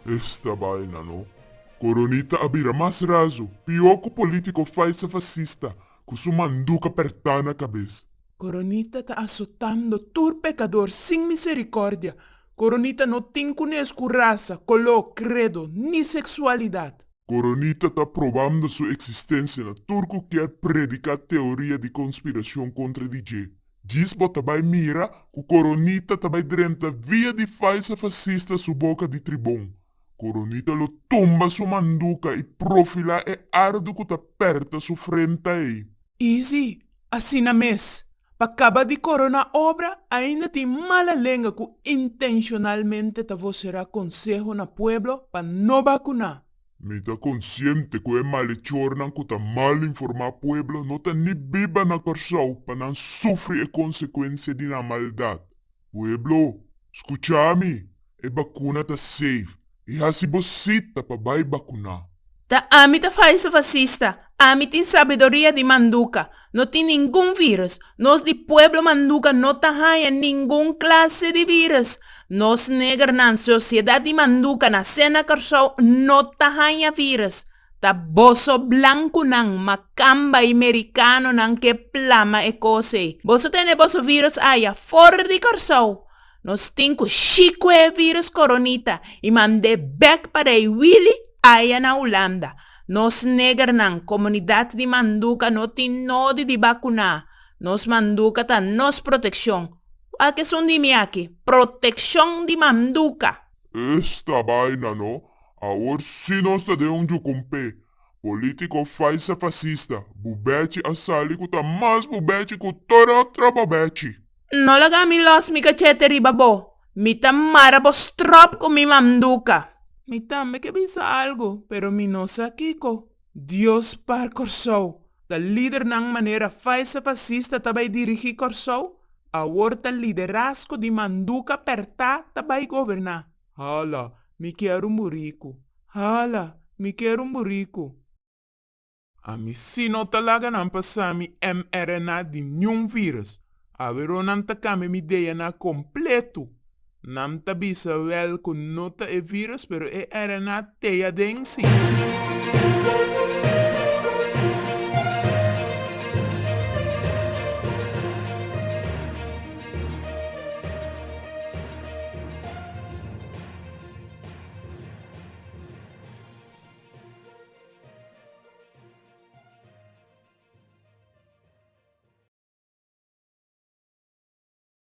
Esta vaina, no? Coronita abira mais raso, pior que o político faz fascista, com sua manduca apertada na cabeça. Coronita está azotando todo pecador sem misericórdia. Coronita não tem conhecimento raça, color, credo, nem sexualidade. Coronita está provando sua existência na turco quer predicar teoria de conspiração contra DJ. Diz que também mira que Coronita também drenta via de falsa fascista sua boca de tribom. Coronita lo tumba sua manduca e profila é ardo que tá perto sua frente aí. Easy, assim na mes. Acaba de corona obra, ainda tem mala lenga que intencionalmente te será consejo na pueblo para não vacunar. Me tá consciente que é malhechornan que tá mal informar pueblo, não tá nem biba na corsau para não sofrer a consequência de na maldade. Pueblo, escucha-me, a vacuna tá safe. E assim você tá para vai vacunar. Da amita faz fascista, amita tem sabedoria de manduca, não tem nenhum vírus. Nós de pueblo manduca não tem nenhum classe de vírus. Nós negros na sociedade manduca na cena carçal não tem vírus. Da boso blanco nang macamba americano nang que plama e cose. Boso tem boso vírus aya fora de carçal. Nós tem que chico e vírus coronita e mande back para a Willy aí na Holanda. Nós negros na comunidade de Manduca não tem nada de vacunar. Nós Manduca tá nos proteção. A que são de aqui? Proteção de Manduca. Esta vaina, no? Agora sim nós tá de onde compé. Político faz fascista. Bubete assali que tá mais bubete que toda outra bubete. No laga mi los mi cachete ribabo. Mi tamara bostrop con mi Manduca. Mi tambe que visa algo, pero mi no sa Kiko. Dios par corsou. Da líder nang manera faisa fascista tabay dirigir corsou. Aorta liderazgo de manduca perta tabay governar. Hala, mi quero murico. Hala, mi quero murico. A mi sino talaga nang pasami mRNA de nenhum vírus. A veronan takame mi DNA completo. Nam tabisa wel kun nota e vírus, pero e RNA teia densi.